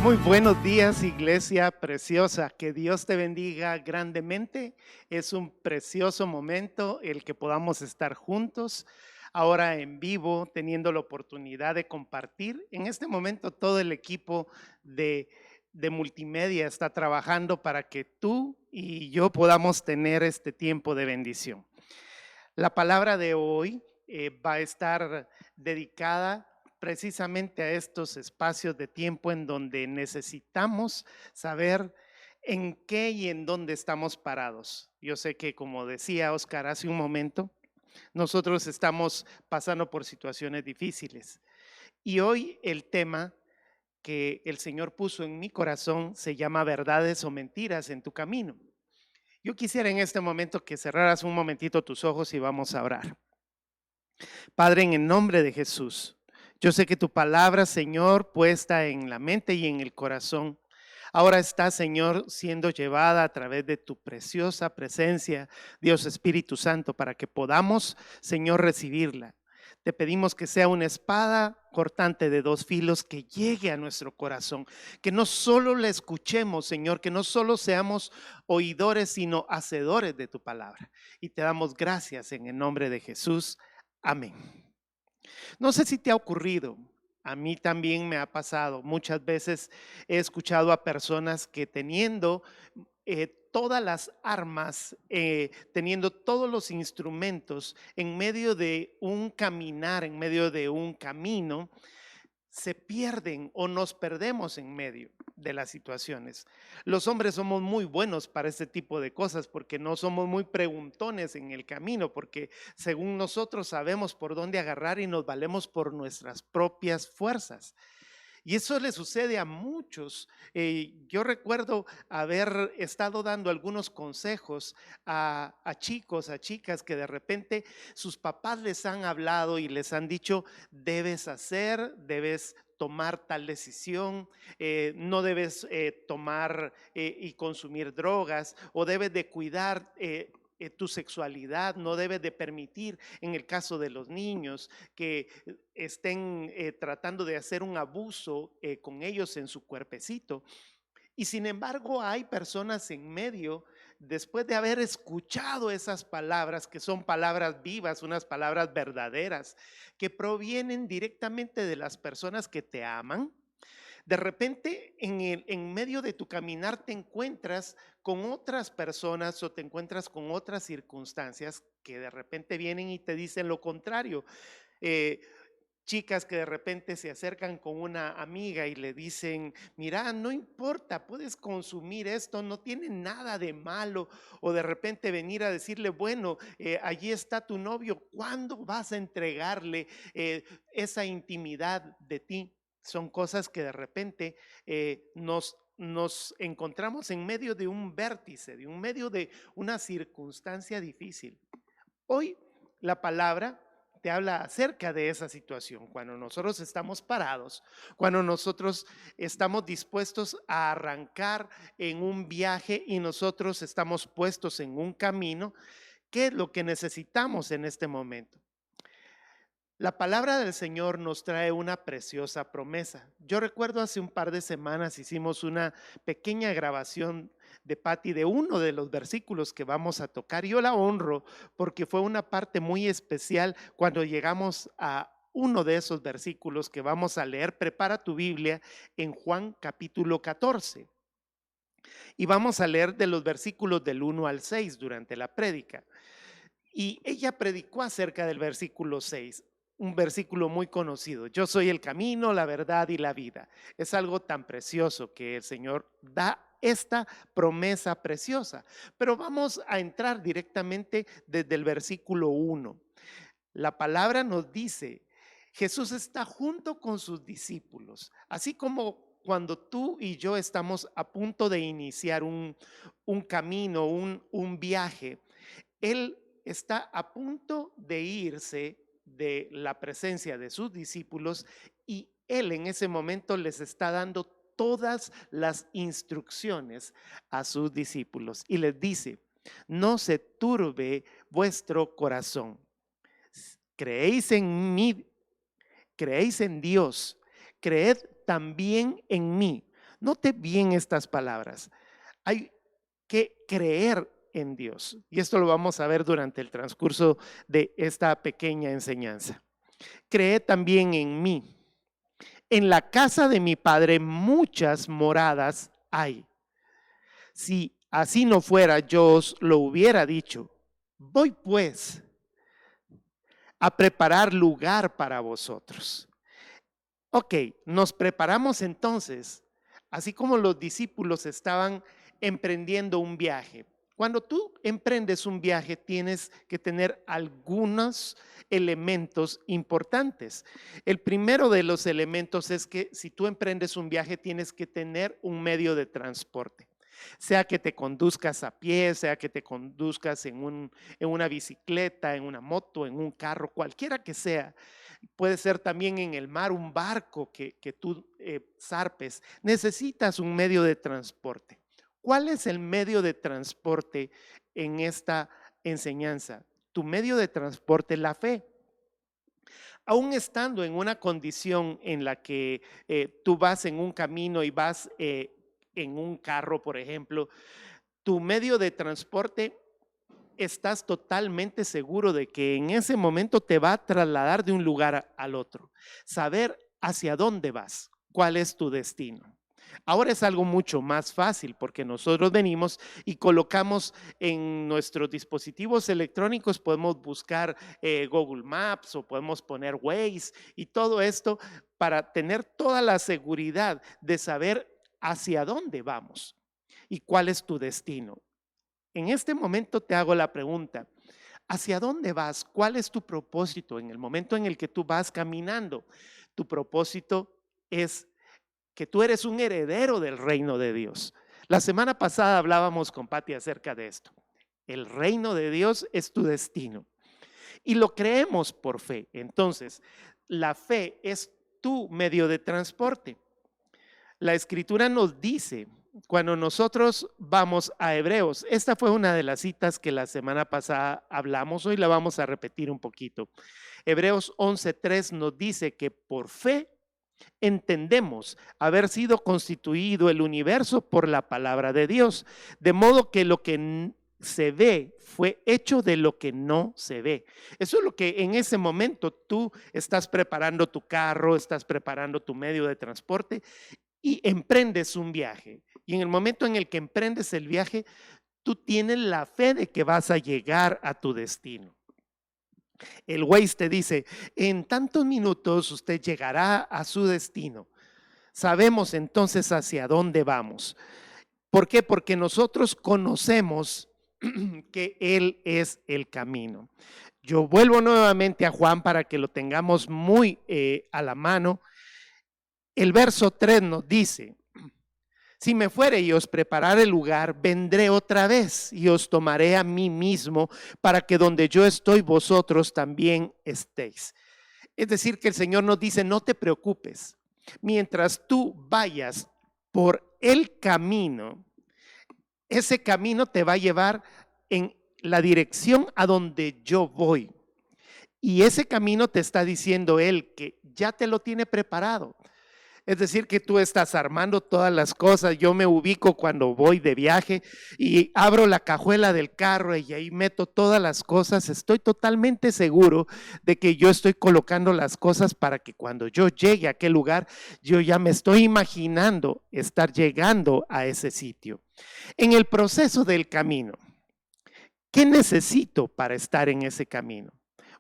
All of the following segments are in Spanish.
Muy buenos días, iglesia preciosa. Que Dios te bendiga grandemente. Es un precioso momento el que podamos estar juntos, ahora en vivo, teniendo la oportunidad de compartir. En este momento todo el equipo de multimedia está trabajando para que tú y yo podamos tener este tiempo de bendición. La palabra de hoy va a estar dedicada precisamente a estos espacios de tiempo en donde necesitamos saber en qué y en dónde estamos parados. Yo sé que, como decía Oscar hace un momento, nosotros estamos pasando por situaciones difíciles. Y hoy el tema que el Señor puso en mi corazón se llama verdades o mentiras en tu camino. Yo quisiera en este momento que cerraras un momentito tus ojos y vamos a orar. Padre, en el nombre de Jesús, yo sé que tu palabra, Señor, puesta en la mente y en el corazón, ahora está, Señor, siendo llevada a través de tu preciosa presencia, Dios Espíritu Santo, para que podamos, Señor, recibirla. Te pedimos que sea una espada cortante de dos filos que llegue a nuestro corazón, que no solo la escuchemos, Señor, que no solo seamos oidores, sino hacedores de tu palabra. Y te damos gracias en el nombre de Jesús. Amén. No sé si te ha ocurrido, a mí también me ha pasado. Muchas veces he escuchado a personas que teniendo todas las armas, teniendo todos los instrumentos en medio de un caminar, en medio de un camino, se pierden o nos perdemos en medio de las situaciones. Los hombres somos muy buenos para este tipo de cosas porque no somos muy preguntones en el camino, porque según nosotros sabemos por dónde agarrar y nos valemos por nuestras propias fuerzas. Y eso le sucede a muchos. Yo recuerdo haber estado dando algunos consejos a chicos, a chicas que de repente sus papás les han hablado y les han dicho, debes hacer, debes tomar tal decisión, no debes tomar y consumir drogas o debes de cuidar tu sexualidad, no debes de permitir, en el caso de los niños, que estén tratando de hacer un abuso con ellos en su cuerpecito. Y sin embargo hay personas en medio, después de haber escuchado esas palabras, que son palabras vivas, unas palabras verdaderas, que provienen directamente de las personas que te aman. De repente, en medio de tu caminar te encuentras con otras personas o te encuentras con otras circunstancias que de repente vienen y te dicen lo contrario. Eh, Chicas que de repente se acercan con una amiga y le dicen, mira, no importa, puedes consumir esto, no tiene nada de malo. O de repente venir a decirle, bueno, allí está tu novio, ¿cuándo vas a entregarle esa intimidad de ti? Son cosas que de repente nos encontramos en medio de un vértice, de un medio de una circunstancia difícil. Hoy la palabra te habla acerca de esa situación, cuando nosotros estamos parados, cuando nosotros estamos dispuestos a arrancar en un viaje y nosotros estamos puestos en un camino. ¿Qué es lo que necesitamos en este momento? La palabra del Señor nos trae una preciosa promesa. Yo recuerdo hace un par de semanas hicimos una pequeña grabación de Patti de uno de los versículos que vamos a tocar. Yo la honro porque fue una parte muy especial cuando llegamos a uno de esos versículos que vamos a leer. Prepara tu Biblia en Juan capítulo 14 y vamos a leer de los versículos del 1 al 6 durante la prédica. Y ella predicó acerca del versículo 6, un versículo muy conocido. Yo soy el camino, la verdad y la vida. Es algo tan precioso que el Señor da esta promesa preciosa. Pero vamos a entrar directamente desde el versículo 1. La palabra nos dice, Jesús está junto con sus discípulos, así como cuando tú y yo estamos a punto de iniciar un camino, un viaje. Él está a punto de irse de la presencia de sus discípulos y él en ese momento les está dando todas las instrucciones a sus discípulos y les dice, no se turbe vuestro corazón. Creéis en mí, creéis en Dios, creed también en mí. Note bien estas palabras. Hay que creer en Dios. Y esto lo vamos a ver durante el transcurso de esta pequeña enseñanza. Cree también en mí. En la casa de mi Padre muchas moradas hay. Si así no fuera, yo os lo hubiera dicho. Voy pues a preparar lugar para vosotros. Ok, nos preparamos entonces, así como los discípulos estaban emprendiendo un viaje. Cuando tú emprendes un viaje, tienes que tener algunos elementos importantes. El primero de los elementos es que si tú emprendes un viaje, tienes que tener un medio de transporte. Sea que te conduzcas a pie, sea que te conduzcas en una bicicleta, en una moto, en un carro, cualquiera que sea. Puede ser también en el mar, un barco que tú zarpes. Necesitas un medio de transporte. ¿Cuál es el medio de transporte en esta enseñanza? Tu medio de transporte es la fe. Aún estando en una condición en la que tú vas en un camino y vas en un carro, por ejemplo, tu medio de transporte, estás totalmente seguro de que en ese momento te va a trasladar de un lugar al otro. Saber hacia dónde vas, cuál es tu destino. Ahora es algo mucho más fácil porque nosotros venimos y colocamos en nuestros dispositivos electrónicos, podemos buscar Google Maps o podemos poner Waze y todo esto para tener toda la seguridad de saber hacia dónde vamos y cuál es tu destino. En este momento te hago la pregunta, ¿hacia dónde vas? ¿Cuál es tu propósito en el momento en el que tú vas caminando? Tu propósito es que tú eres un heredero del reino de Dios. La semana pasada hablábamos con Pati acerca de esto. El reino de Dios es tu destino y lo creemos por fe. Entonces, la fe es tu medio de transporte. La escritura nos dice, cuando nosotros vamos a Hebreos, esta fue una de las citas que la semana pasada hablamos, hoy la vamos a repetir un poquito. Hebreos 11:3 nos dice que por fe entendemos haber sido constituido el universo por la palabra de Dios, de modo que lo que se ve fue hecho de lo que no se ve. Eso es lo que en ese momento tú estás preparando tu carro, estás preparando tu medio de transporte y emprendes un viaje. Y en el momento en el que emprendes el viaje, tú tienes la fe de que vas a llegar a tu destino. El Waze te dice, en tantos minutos usted llegará a su destino. Sabemos entonces hacia dónde vamos. ¿Por qué? Porque nosotros conocemos que Él es el camino. Yo vuelvo nuevamente a Juan para que lo tengamos muy a la mano. El verso 3 nos dice, si me fuere y os preparare el lugar, vendré otra vez y os tomaré a mí mismo para que donde yo estoy, vosotros también estéis. Es decir, que el Señor nos dice, no te preocupes. Mientras tú vayas por el camino, ese camino te va a llevar en la dirección a donde yo voy. Y ese camino te está diciendo Él que ya te lo tiene preparado. Es decir, que tú estás armando todas las cosas. Yo me ubico cuando voy de viaje y abro la cajuela del carro y ahí meto todas las cosas. Estoy totalmente seguro de que yo estoy colocando las cosas para que cuando yo llegue a aquel lugar, yo ya me estoy imaginando estar llegando a ese sitio. En el proceso del camino, ¿qué necesito para estar en ese camino?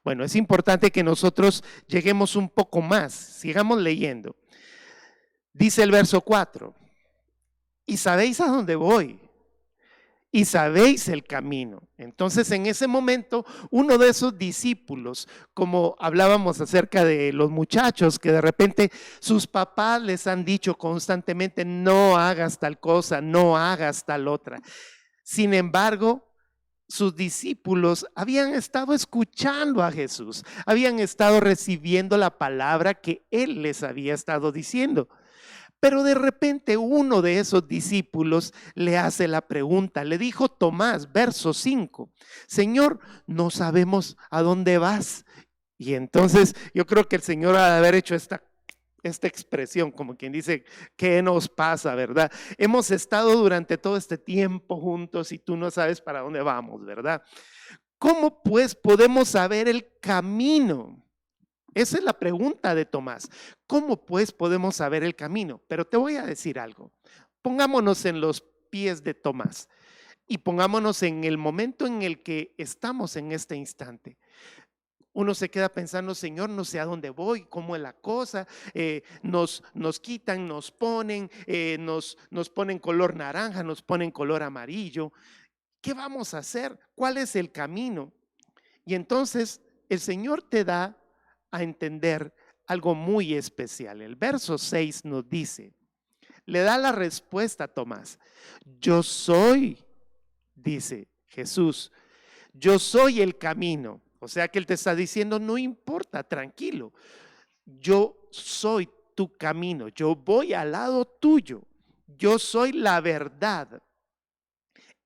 Bueno, es importante que nosotros lleguemos un poco más, sigamos leyendo. Dice el verso 4, y sabéis a dónde voy, y sabéis el camino. Entonces en ese momento uno de esos discípulos, como hablábamos acerca de los muchachos que de repente sus papás les han dicho constantemente, no hagas tal cosa, no hagas tal otra. Sin embargo, sus discípulos habían estado escuchando a Jesús, habían estado recibiendo la palabra que Él les había estado diciendo. Pero de repente uno de esos discípulos le hace la pregunta, le dijo Tomás, verso 5, Señor, no sabemos a dónde vas. Y entonces yo creo que el Señor ha de haber hecho esta esta expresión, como quien dice, ¿qué nos pasa, verdad? Hemos estado durante todo este tiempo juntos y tú no sabes para dónde vamos, ¿verdad? ¿Cómo pues podemos saber el camino? Esa es la pregunta de Tomás. ¿Cómo pues podemos saber el camino? Pero te voy a decir algo. Pongámonos en los pies de Tomás y pongámonos en el momento en el que estamos en este instante. Uno se queda pensando, Señor, no sé a dónde voy, cómo es la cosa, nos quitan, nos ponen, nos ponen color naranja, nos ponen color amarillo. ¿Qué vamos a hacer? ¿Cuál es el camino? Y entonces el Señor te da a entender algo muy especial. El verso 6 nos dice, le da la respuesta a Tomás. Yo soy, dice Jesús, yo soy el camino. O sea que Él te está diciendo, no importa, tranquilo. Yo soy tu camino, yo voy al lado tuyo. Yo soy la verdad.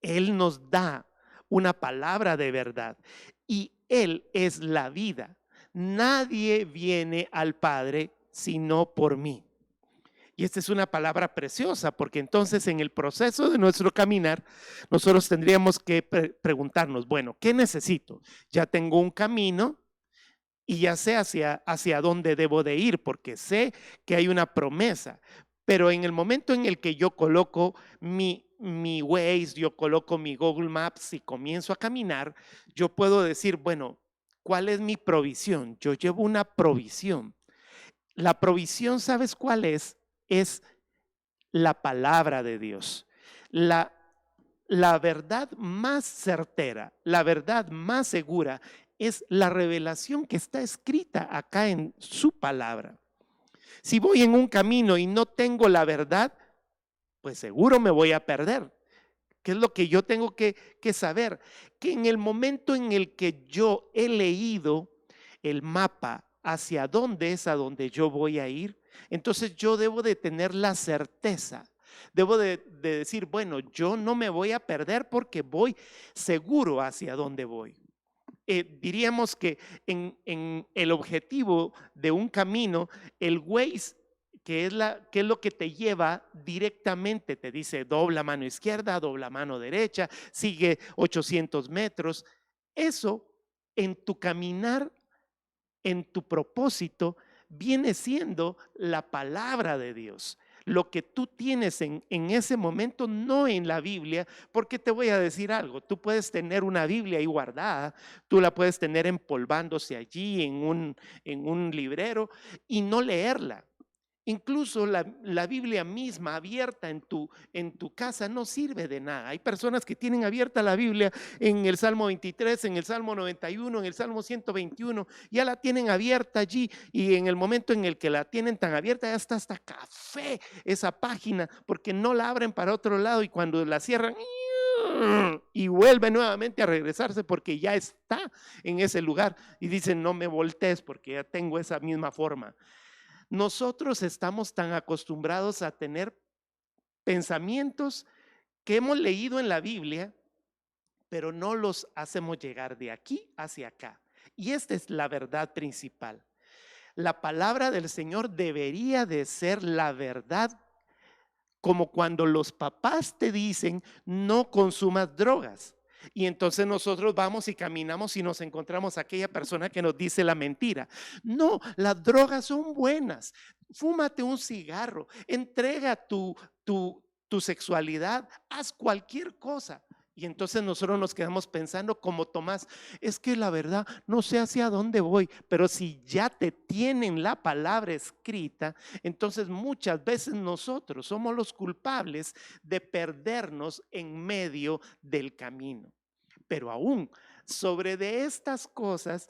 Él nos da una palabra de verdad y Él es la vida. Nadie viene al Padre sino por mí. Y esta es una palabra preciosa porque entonces en el proceso de nuestro caminar nosotros tendríamos que preguntarnos, bueno, ¿qué necesito? Ya tengo un camino y ya sé hacia dónde debo de ir porque sé que hay una promesa. Pero en el momento en el que yo coloco mi Waze, yo coloco mi Google Maps y comienzo a caminar, yo puedo decir, bueno, ¿cuál es mi provisión? Yo llevo una provisión. La provisión, ¿sabes cuál es? Es la palabra de Dios. La, la verdad más certera, la verdad más segura es la revelación que está escrita acá en su palabra. Si voy en un camino y no tengo la verdad, pues seguro me voy a perder. ¿Qué es lo que yo tengo que saber? Que en el momento en el que yo he leído el mapa hacia dónde es a donde yo voy a ir, entonces yo debo de tener la certeza. Debo de decir, bueno, yo no me voy a perder porque voy seguro hacia dónde voy. Diríamos que en el objetivo de un camino, el Waze, que es lo que te lleva directamente, te dice dobla mano izquierda, dobla mano derecha, sigue 800 metros. Eso en tu caminar, en tu propósito, viene siendo la palabra de Dios. Lo que tú tienes en ese momento, no en la Biblia, porque te voy a decir algo, tú puedes tener una Biblia ahí guardada, tú la puedes tener empolvándose allí en un librero y no leerla. Incluso la Biblia misma abierta en tu casa no sirve de nada. Hay personas que tienen abierta la Biblia en el Salmo 23, en el Salmo 91, en el Salmo 121, ya la tienen abierta allí y en el momento en el que la tienen tan abierta ya está hasta café esa página porque no la abren para otro lado y cuando la cierran y vuelve nuevamente a regresarse porque ya está en ese lugar y dicen no me voltees porque ya tengo esa misma forma. Nosotros estamos tan acostumbrados a tener pensamientos que hemos leído en la Biblia, pero no los hacemos llegar de aquí hacia acá. Y esta es la verdad principal. La palabra del Señor debería de ser la verdad, como cuando los papás te dicen no consumas drogas. Y entonces nosotros vamos y caminamos y nos encontramos a aquella persona que nos dice la mentira. No, las drogas son buenas. Fúmate un cigarro, entrega tu sexualidad, haz cualquier cosa. Y entonces nosotros nos quedamos pensando como Tomás, es que la verdad no sé hacia dónde voy, pero si ya te tienen la palabra escrita, entonces muchas veces nosotros somos los culpables de perdernos en medio del camino. Pero aún sobre de estas cosas,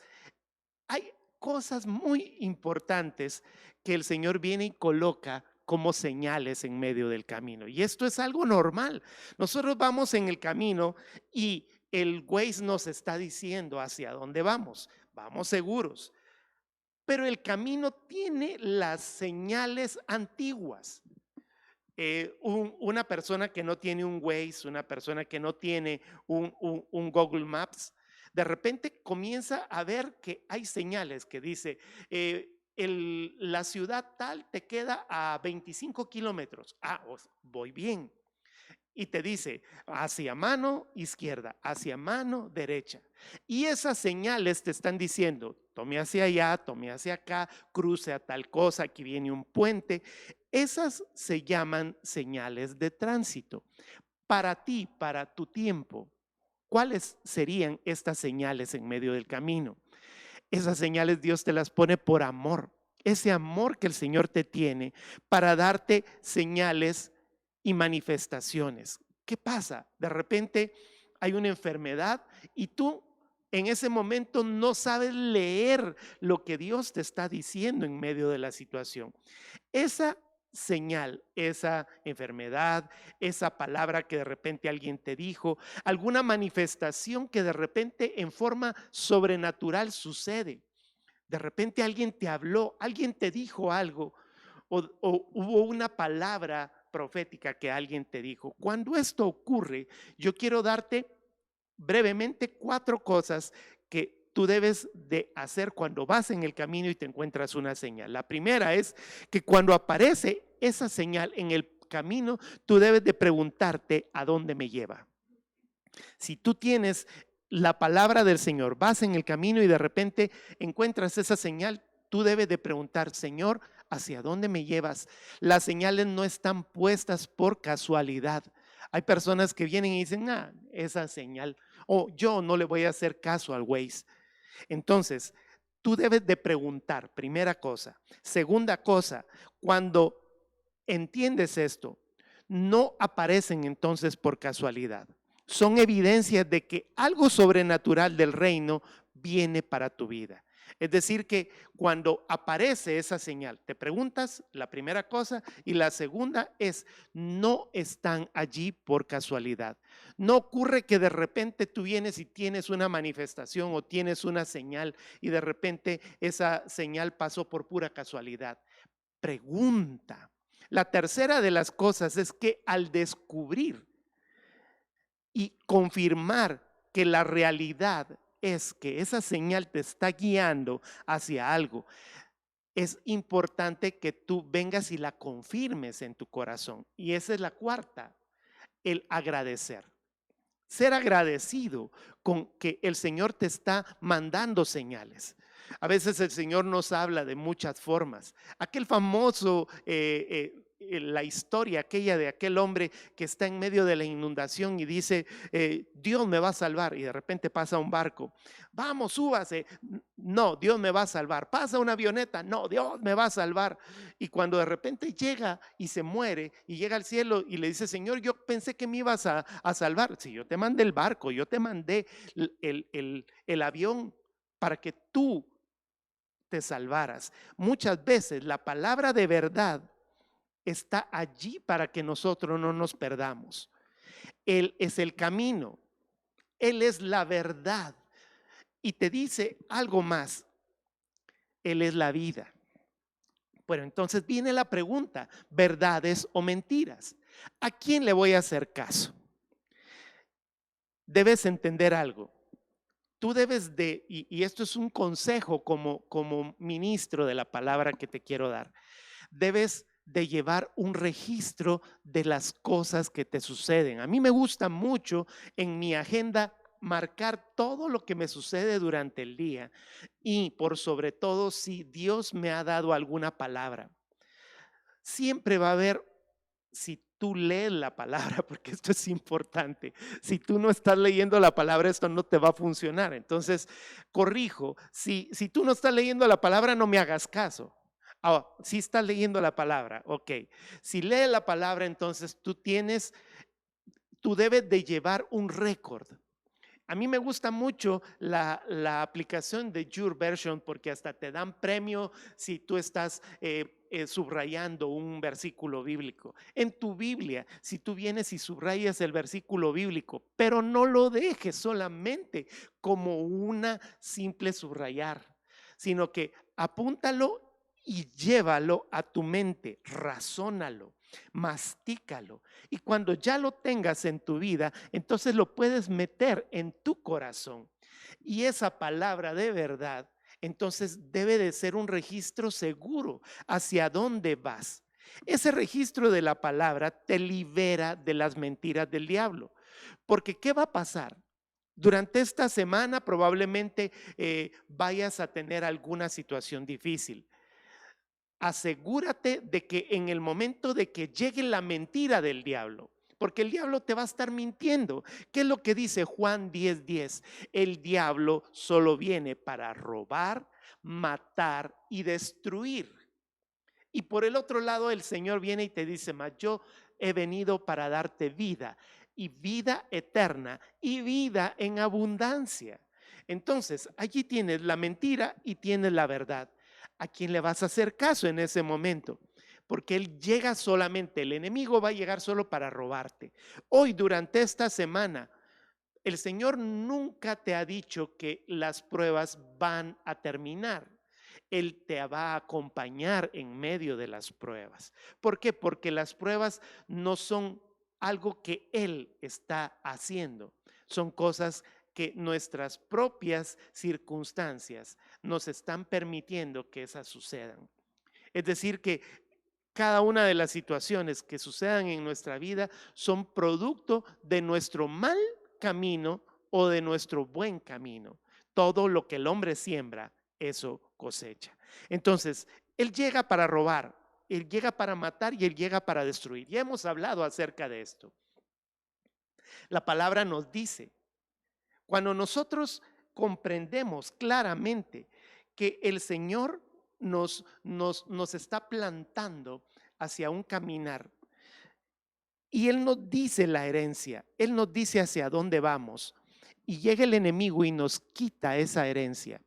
hay cosas muy importantes que el Señor viene y coloca como señales en medio del camino. Y esto es algo normal. Nosotros vamos en el camino y el Waze nos está diciendo hacia dónde vamos. Vamos seguros. Pero el camino tiene las señales antiguas. Una persona que no tiene un Waze, una persona que no tiene un Google Maps, de repente comienza a ver que hay señales que dice, la ciudad tal te queda a 25 kilómetros. Voy bien. Y te dice hacia mano izquierda, hacia mano derecha. Y esas señales te están diciendo, tome hacia allá, tome hacia acá, cruce a tal cosa, aquí viene un puente. Esas se llaman señales de tránsito. Para ti, para tu tiempo, ¿cuáles serían estas señales en medio del camino? Esas señales Dios te las pone por amor. Ese amor que el Señor te tiene para darte señales y manifestaciones. ¿Qué pasa? De repente hay una enfermedad y tú en ese momento no sabes leer lo que Dios te está diciendo en medio de la situación. Esa señal, esa enfermedad, esa palabra que de repente alguien te dijo, alguna manifestación que de repente en forma sobrenatural sucede. De repente alguien te habló, alguien te dijo algo o hubo una palabra profética que alguien te dijo. Cuando esto ocurre, yo quiero darte brevemente 4 cosas que tú debes de hacer cuando vas en el camino y te encuentras una señal. La primera es que cuando aparece esa señal en el camino, tú debes de preguntarte a dónde me lleva. Si tú tienes la palabra del Señor, vas en el camino y de repente encuentras esa señal, tú debes de preguntar, Señor, ¿hacia dónde me llevas? Las señales no están puestas por casualidad. Hay personas que vienen y dicen, esa señal, o yo no le voy a hacer caso al Waze. Entonces, tú debes de preguntar, primera cosa. Segunda cosa, cuando entiendes esto, no aparecen entonces por casualidad. Son evidencias de que algo sobrenatural del reino viene para tu vida. Es decir, que cuando aparece esa señal, te preguntas la primera cosa y la segunda es, no están allí por casualidad. No ocurre que de repente tú vienes y tienes una manifestación o tienes una señal y de repente esa señal pasó por pura casualidad. Pregunta. La tercera de las cosas es que al descubrir y confirmar que la realidad es que esa señal te está guiando hacia algo, es importante que tú vengas y la confirmes en tu corazón. Y esa es la cuarta, el agradecer. Ser agradecido con que el Señor te está mandando señales. A veces el Señor nos habla de muchas formas. Aquel famoso, la historia aquella de aquel hombre que está en medio de la inundación y dice, Dios me va a salvar, y de repente pasa un barco. Vamos, súbase. No, Dios me va a salvar. Pasa una avioneta. No, Dios me va a salvar. Y cuando de repente llega y se muere y llega al cielo y le dice, Señor, yo pensé que me ibas a salvar. Si yo te mandé el barco, yo te mandé el avión para que tú te salvaras. Muchas veces la palabra de verdad está allí para que nosotros no nos perdamos. Él es el camino, Él es la verdad. Y te dice algo más, Él es la vida. Bueno, entonces viene la pregunta, ¿verdades o mentiras? ¿A quién le voy a hacer caso? Debes entender algo. Tú debes de, y esto es un consejo como ministro de la palabra que te quiero dar, debes de llevar un registro de las cosas que te suceden. A mí me gusta mucho en mi agenda marcar todo lo que me sucede durante el día y por sobre todo si Dios me ha dado alguna palabra. Siempre va a haber, si tú lees la palabra, porque esto es importante, si tú no estás leyendo la palabra, esto no te va a funcionar. Entonces, corrijo, si tú no estás leyendo la palabra, no me hagas caso. Si estás leyendo la palabra, ok. Si lees la palabra, entonces tú debes de llevar un récord. A mí me gusta mucho la aplicación de YouVersion porque hasta te dan premio si tú estás subrayando un versículo bíblico. En tu Biblia, si tú vienes y subrayas el versículo bíblico, pero no lo dejes solamente como una simple subrayar, sino que apúntalo y llévalo a tu mente, razónalo, mastícalo. Y cuando ya lo tengas en tu vida, entonces lo puedes meter en tu corazón. Y esa palabra de verdad Entonces debe de ser un registro seguro hacia dónde vas. Ese registro de la palabra te libera de las mentiras del diablo. Porque ¿qué va a pasar? Durante esta semana probablemente vayas a tener alguna situación difícil. Asegúrate de que en el momento de que llegue la mentira del diablo, porque el diablo te va a estar mintiendo. ¿Qué es lo que dice Juan 10:10? El diablo solo viene para robar, matar y destruir. Y por el otro lado, el Señor viene y te dice: mas yo he venido para darte vida, y vida eterna, y vida en abundancia. Entonces, allí tienes la mentira y tienes la verdad. ¿A quién le vas a hacer caso en ese momento? Porque él llega solamente, el enemigo va a llegar solo para robarte. Hoy, durante esta semana, el Señor nunca te ha dicho que las pruebas van a terminar. Él te va a acompañar en medio de las pruebas. ¿Por qué? Porque las pruebas no son algo que Él está haciendo. Son cosas que nuestras propias circunstancias nos están permitiendo que esas sucedan. Es decir, que cada una de las situaciones que sucedan en nuestra vida son producto de nuestro mal camino o de nuestro buen camino. Todo lo que el hombre siembra, eso cosecha. Entonces, él llega para robar, él llega para matar y él llega para destruir. Ya hemos hablado acerca de esto. La palabra nos dice, cuando nosotros comprendemos claramente que el Señor nos está plantando hacia un caminar y Él nos dice la herencia, Él nos dice hacia dónde vamos, y llega el enemigo y nos quita esa herencia.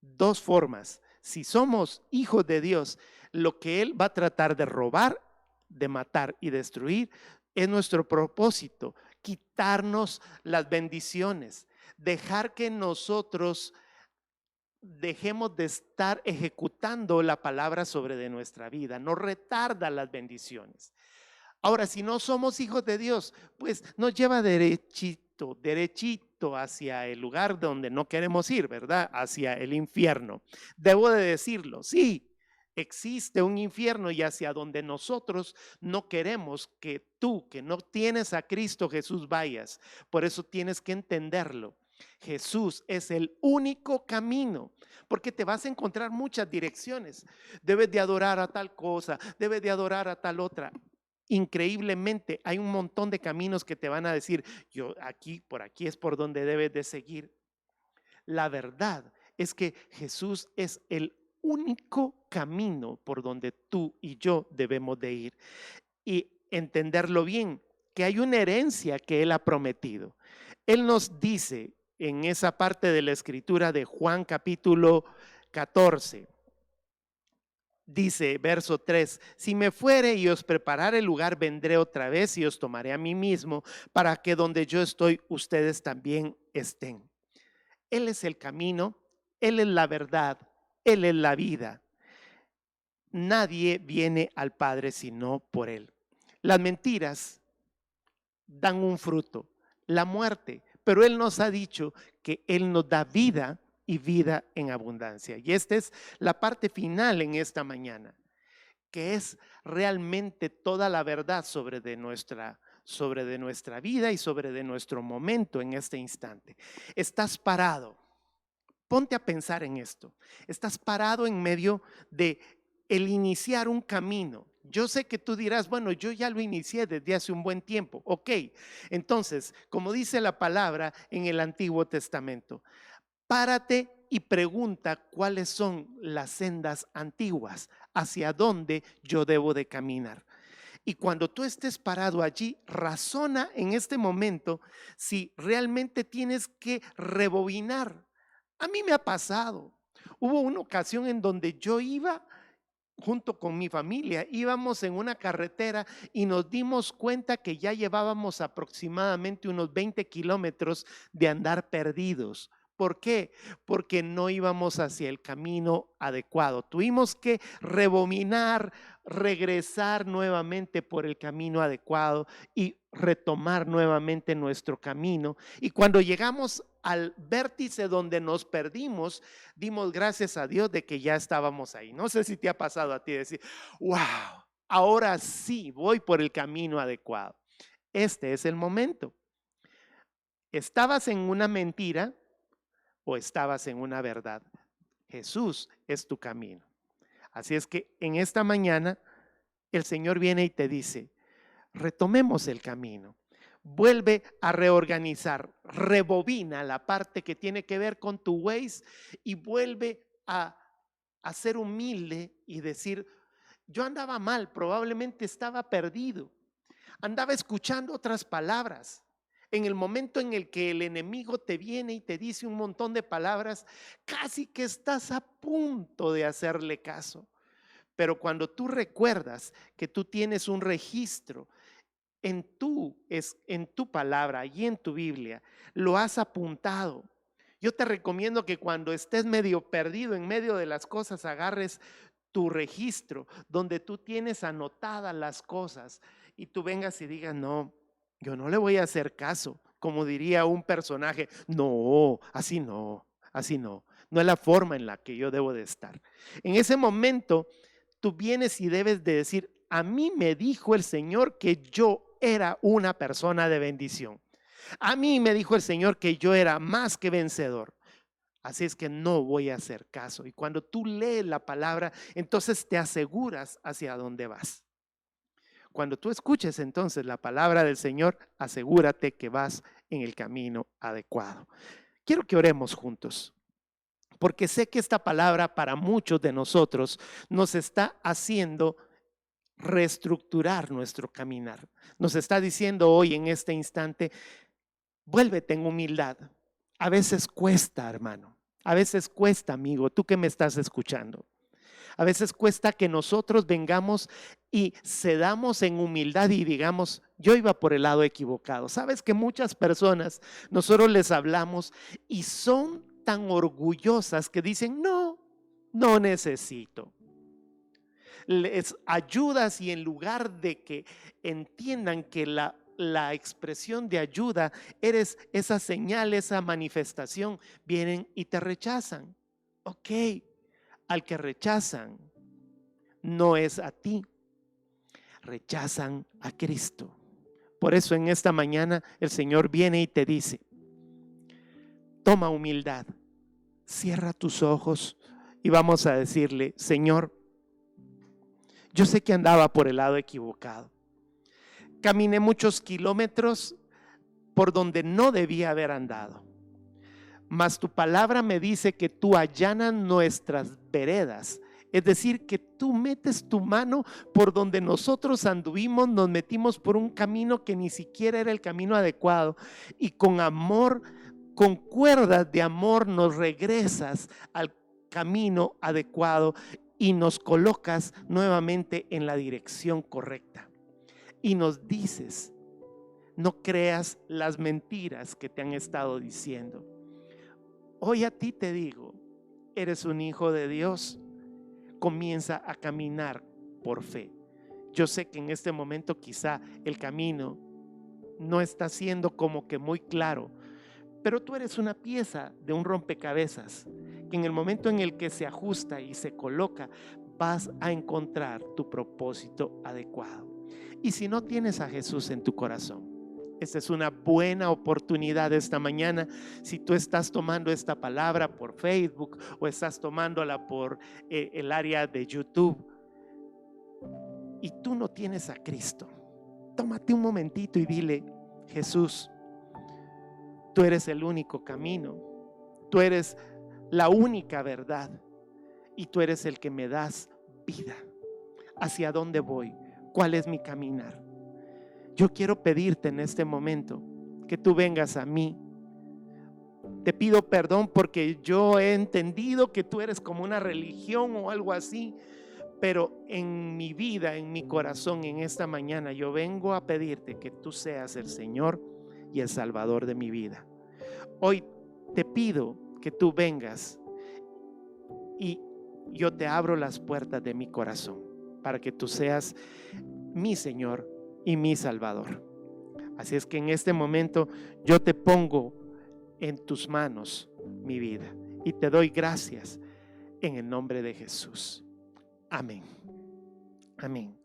Dos formas: si somos hijos de Dios, lo que Él va a tratar de robar, de matar y destruir es nuestro propósito: quitarnos las bendiciones, dejar que nosotros dejemos de estar ejecutando la palabra sobre de nuestra vida. Nos retarda las bendiciones. Ahora, si no somos hijos de Dios, pues nos lleva derechito, derechito hacia el lugar donde no queremos ir, ¿verdad? Hacia el infierno. Debo de decirlo, sí, existe un infierno y hacia donde nosotros no queremos que tú, que no tienes a Cristo Jesús, vayas. Por eso tienes que entenderlo. Jesús es el único camino, porque te vas a encontrar muchas direcciones. Debes de adorar a tal cosa, debes de adorar a tal otra. Increíblemente hay un montón de caminos que te van a decir: yo aquí, por aquí es por donde debes de seguir. La verdad es que Jesús es el único camino por donde tú y yo debemos de ir, y entenderlo bien, que hay una herencia que Él ha prometido. Él nos dice en esa parte de la escritura de Juan capítulo 14, dice, verso 3: si me fuere y os preparare el lugar, vendré otra vez y os tomaré a mí mismo, para que donde yo estoy, ustedes también estén. Él es el camino, Él es la verdad, Él es la vida. Nadie viene al Padre sino por Él. Las mentiras dan un fruto, la muerte, pero Él nos ha dicho que Él nos da vida y vida en abundancia. Y esta es la parte final en esta mañana, que es realmente toda la verdad sobre de nuestra vida y sobre de nuestro momento en este instante. Estás parado. Ponte a pensar en esto. Estás parado en medio de el iniciar un camino. Yo sé que tú dirás, bueno, yo ya lo inicié desde hace un buen tiempo. Ok, entonces, como dice la palabra en el Antiguo Testamento, párate y pregunta cuáles son las sendas antiguas, hacia dónde yo debo de caminar. Y cuando tú estés parado allí, razona en este momento si realmente tienes que rebobinar. A mí me ha pasado. Hubo una ocasión en donde yo iba junto con mi familia, íbamos en una carretera y nos dimos cuenta que ya llevábamos aproximadamente unos 20 kilómetros de andar perdidos. ¿Por qué? Porque no íbamos hacia el camino adecuado. Tuvimos que rebobinar, regresar nuevamente por el camino adecuado y retomar nuevamente nuestro camino. Y cuando llegamos al vértice donde nos perdimos, dimos gracias a Dios de que ya estábamos ahí. No sé si te ha pasado a ti decir, wow, ahora sí voy por el camino adecuado. Este es el momento. ¿Estabas en una mentira o estabas en una verdad? Jesús es tu camino. Así es que en esta mañana el Señor viene y te dice, retomemos el camino. Vuelve a reorganizar, rebobina la parte que tiene que ver con tu Waze y vuelve a ser humilde y decir, yo andaba mal, probablemente estaba perdido, andaba escuchando otras palabras. En el momento en el que el enemigo te viene y te dice un montón de palabras, casi que estás a punto de hacerle caso. Pero cuando tú recuerdas que tú tienes un registro en tu palabra y en tu Biblia, lo has apuntado. Yo te recomiendo que cuando estés medio perdido en medio de las cosas, agarres tu registro donde tú tienes anotadas las cosas y tú vengas y digas, no, yo no le voy a hacer caso, como diría un personaje, no, así no, no es la forma en la que yo debo de estar. En ese momento, tú vienes y debes de decir, a mí me dijo el Señor que yo era una persona de bendición. A mí me dijo el Señor que yo era más que vencedor. Así es que no voy a hacer caso. Y cuando tú lees la palabra, entonces te aseguras hacia dónde vas. Cuando tú escuches entonces la palabra del Señor, asegúrate que vas en el camino adecuado. Quiero que oremos juntos, porque sé que esta palabra para muchos de nosotros nos está haciendo reestructurar nuestro caminar. Nos está diciendo hoy en este instante, vuélvete en humildad. A veces cuesta, hermano. A veces cuesta, amigo, tú que me estás escuchando. A veces cuesta que nosotros vengamos y cedamos en humildad y digamos, yo iba por el lado equivocado. Sabes que muchas personas, nosotros les hablamos y son tan orgullosas que dicen, no, no necesito. Les ayudas y en lugar de que entiendan que la expresión de ayuda eres esa señal, esa manifestación, vienen y te rechazan. Ok, al que rechazan no es a ti, rechazan a Cristo. Por eso en esta mañana el Señor viene y te dice, toma humildad, cierra tus ojos y vamos a decirle, Señor, yo sé que andaba por el lado equivocado. Caminé muchos kilómetros por donde no debía haber andado. Mas tu palabra me dice que tú allanas nuestras veredas. Es decir, que tú metes tu mano por donde nosotros anduvimos, nos metimos por un camino que ni siquiera era el camino adecuado. Y con amor, con cuerdas de amor nos regresas al camino adecuado y nos colocas nuevamente en la dirección correcta. Y nos dices, no creas las mentiras que te han estado diciendo. Hoy a ti te digo, eres un hijo de Dios, comienza a caminar por fe. Yo sé que en este momento quizá el camino no está siendo como que muy claro, pero tú eres una pieza de un rompecabezas que en el momento en el que se ajusta y se coloca, vas a encontrar tu propósito adecuado. Y si no tienes a Jesús en tu corazón, esta es una buena oportunidad esta mañana. Si tú estás tomando esta palabra por Facebook o estás tomándola por el área de YouTube y tú no tienes a Cristo, tómate un momentito y dile, Jesús, tú eres el único camino, tú eres la única verdad y tú eres el que me das vida. ¿Hacia dónde voy? ¿Cuál es mi caminar? Yo quiero pedirte en este momento que tú vengas a mí. Te pido perdón porque yo he entendido que tú eres como una religión o algo así, pero en mi vida, en mi corazón, en esta mañana, yo vengo a pedirte que tú seas el Señor y el Salvador de mi vida. Hoy te pido que tú vengas y yo te abro las puertas de mi corazón para que tú seas mi Señor y mi Salvador. Así es que en este momento yo te pongo en tus manos mi vida y te doy gracias en el nombre de Jesús. Amén. Amén.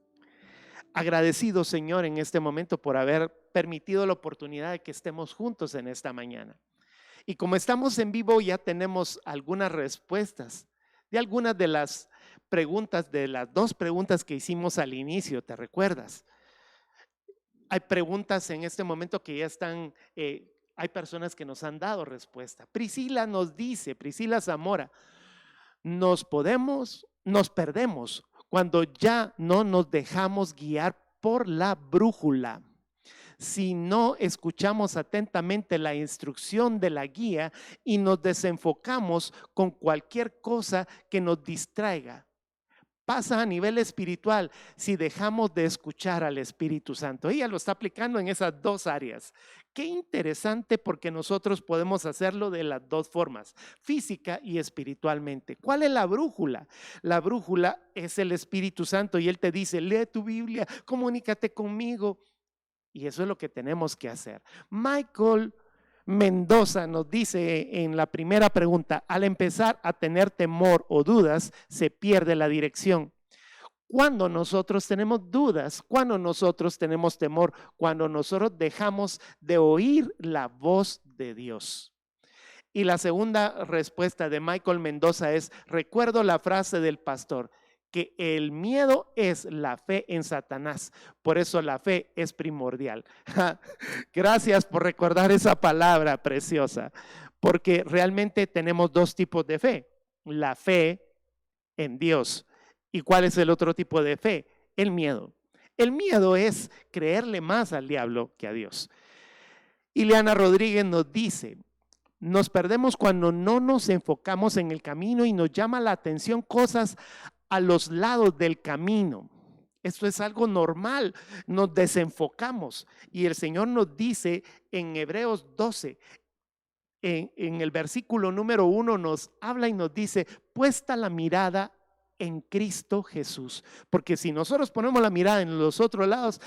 Agradecido, Señor, en este momento por haber permitido la oportunidad de que estemos juntos en esta mañana. Y como estamos en vivo, ya tenemos algunas respuestas de algunas de las preguntas, de las 2 preguntas que hicimos al inicio, ¿te recuerdas? Hay preguntas en este momento que ya están, hay personas que nos han dado respuesta. Priscila nos dice, Priscila Zamora, nos perdemos cuando ya no nos dejamos guiar por la brújula. Si no escuchamos atentamente la instrucción de la guía y nos desenfocamos con cualquier cosa que nos distraiga. Pasa a nivel espiritual si dejamos de escuchar al Espíritu Santo. Ella lo está aplicando en esas 2 áreas. Qué interesante, porque nosotros podemos hacerlo de las 2 formas, física y espiritualmente. ¿Cuál es la brújula? La brújula es el Espíritu Santo y Él te dice, lee tu Biblia, comunícate conmigo. Y eso es lo que tenemos que hacer. Michael Mendoza nos dice en la primera pregunta, al empezar a tener temor o dudas, se pierde la dirección. Cuando nosotros tenemos dudas, cuando nosotros tenemos temor, cuando nosotros dejamos de oír la voz de Dios. Y la segunda respuesta de Michael Mendoza es, recuerdo la frase del pastor, que el miedo es la fe en Satanás. Por eso la fe es primordial. Gracias por recordar esa palabra preciosa, porque realmente tenemos 2 tipos de fe. La fe en Dios. ¿Y cuál es el otro tipo de fe? El miedo. El miedo es creerle más al diablo que a Dios. Ileana Rodríguez nos dice, nos perdemos cuando no nos enfocamos en el camino y nos llama la atención cosas a los lados del camino. Esto es algo normal, nos desenfocamos. Y el Señor nos dice en Hebreos 12, en el versículo número 1 nos habla y nos dice, puesta la mirada en Cristo Jesús. Porque si nosotros ponemos la mirada en los otros lados,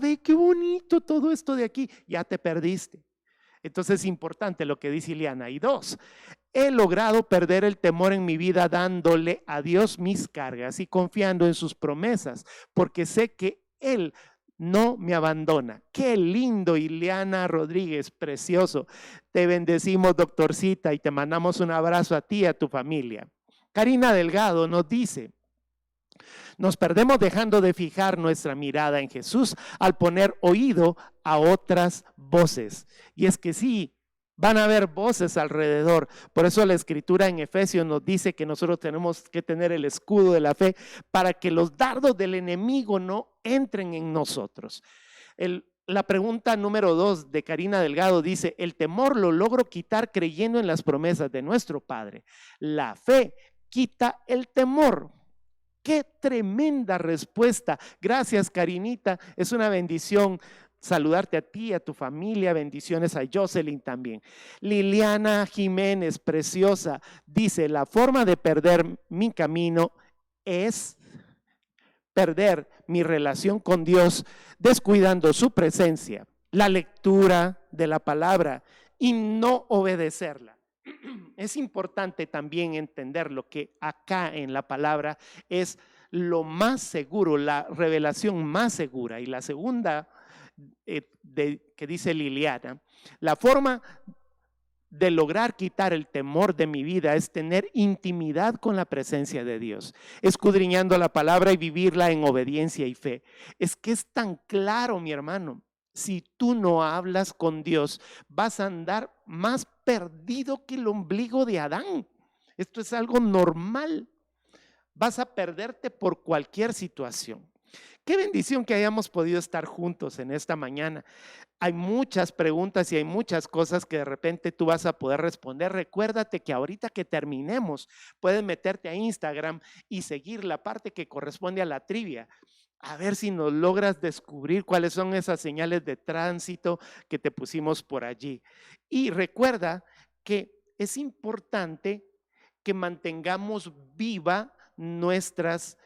ve qué bonito todo esto de aquí, ya te perdiste. Entonces es importante lo que dice Ileana. Y 2, he logrado perder el temor en mi vida dándole a Dios mis cargas y confiando en sus promesas, porque sé que Él no me abandona. Qué lindo, Ileana Rodríguez, precioso. Te bendecimos, doctorcita, y te mandamos un abrazo a ti y a tu familia. Karina Delgado nos dice, nos perdemos dejando de fijar nuestra mirada en Jesús al poner oído a otras voces. Y es que sí, van a haber voces alrededor. Por eso la escritura en Efesios nos dice que nosotros tenemos que tener el escudo de la fe para que los dardos del enemigo no entren en nosotros. La pregunta número 2 de Karina Delgado dice, el temor lo logro quitar creyendo en las promesas de nuestro Padre. La fe quita el temor. Qué tremenda respuesta. Gracias, Karinita. Es una bendición saludarte a ti, a tu familia. Bendiciones a Jocelyn también. Liliana Jiménez, preciosa, dice, la forma de perder mi camino es perder mi relación con Dios, descuidando su presencia, la lectura de la palabra y no obedecerla. Es importante también entender lo que acá en la palabra es lo más seguro, la revelación más segura. Y la segunda que dice Liliana, la forma de lograr quitar el temor de mi vida es tener intimidad con la presencia de Dios, escudriñando la palabra y vivirla en obediencia y fe. Es que es tan claro, mi hermano. Si tú no hablas con Dios, vas a andar más perdido que el ombligo de Adán. Esto es algo normal. Vas a perderte por cualquier situación. Qué bendición que hayamos podido estar juntos en esta mañana. Hay muchas preguntas y hay muchas cosas que de repente tú vas a poder responder. Recuérdate que ahorita que terminemos, puedes meterte a Instagram y seguir la parte que corresponde a la trivia. A ver si nos logras descubrir cuáles son esas señales de tránsito que te pusimos por allí. Y recuerda que es importante que mantengamos viva nuestras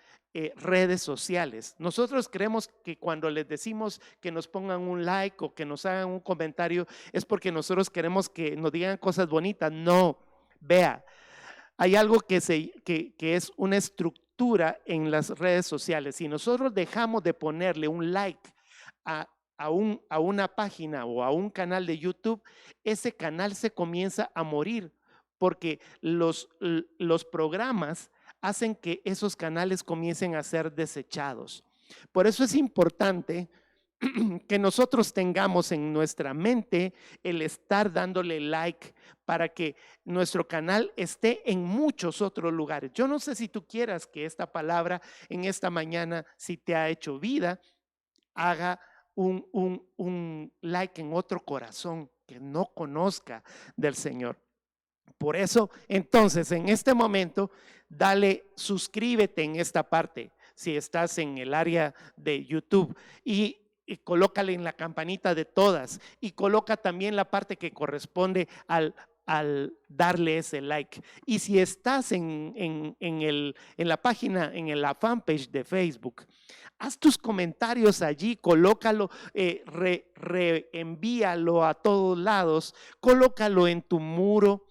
redes sociales. Nosotros creemos que cuando les decimos que nos pongan un like o que nos hagan un comentario es porque nosotros queremos que nos digan cosas bonitas. No, vea, hay algo que es una estructura en las redes sociales. Si nosotros dejamos de ponerle un like a una página o a un canal de YouTube, ese canal se comienza a morir porque los programas hacen que esos canales comiencen a ser desechados. Por eso es importante que nosotros tengamos en nuestra mente el estar dándole like para que nuestro canal esté en muchos otros lugares. Yo no sé si tú quieras que esta palabra en esta mañana, si te ha hecho vida, haga un like en otro corazón que no conozca del Señor. Por eso, entonces, en este momento, dale, suscríbete en esta parte, si estás en el área de YouTube, y colócale en la campanita de todas, y coloca también la parte que corresponde al darle ese like. Y si estás en la página, en la fanpage de Facebook, haz tus comentarios allí, colócalo, reenvíalo a todos lados, colócalo en tu muro.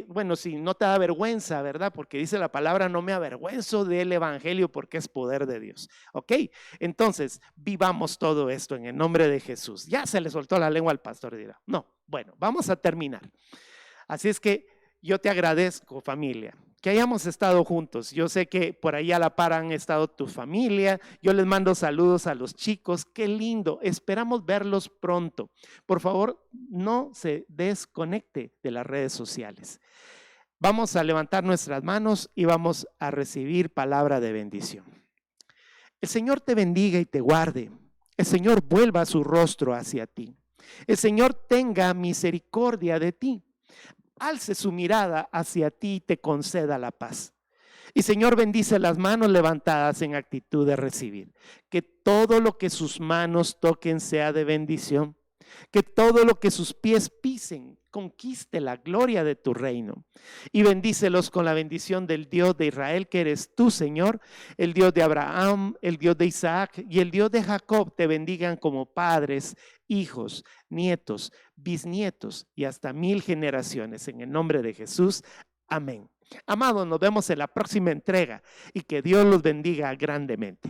Bueno, si no te da vergüenza, ¿verdad? Porque dice la palabra, no me avergüenzo del evangelio porque es poder de Dios. ¿Ok? Entonces, vivamos todo esto en el nombre de Jesús. Ya se le soltó la lengua al pastor, dirá. No, bueno, vamos a terminar. Así es que yo te agradezco, familia, que hayamos estado juntos. Yo sé que por ahí a la par han estado tu familia. Yo les mando saludos a los chicos. Qué lindo. Esperamos verlos pronto. Por favor, no se desconecte de las redes sociales. Vamos a levantar nuestras manos y vamos a recibir palabra de bendición. El Señor te bendiga y te guarde. El Señor vuelva su rostro hacia ti. El Señor tenga misericordia de ti. Alce su mirada hacia ti y te conceda la paz. Y Señor, bendice las manos levantadas en actitud de recibir. Que todo lo que sus manos toquen sea de bendición. Que todo lo que sus pies pisen conquiste la gloria de tu reino. Y bendícelos con la bendición del Dios de Israel, que eres tú, Señor, el Dios de Abraham, el Dios de Isaac y el Dios de Jacob. Te bendigan como padres, hijos, nietos, bisnietos y hasta 1000 generaciones. En el nombre de Jesús, amén. Amados, nos vemos en la próxima entrega y que Dios los bendiga grandemente.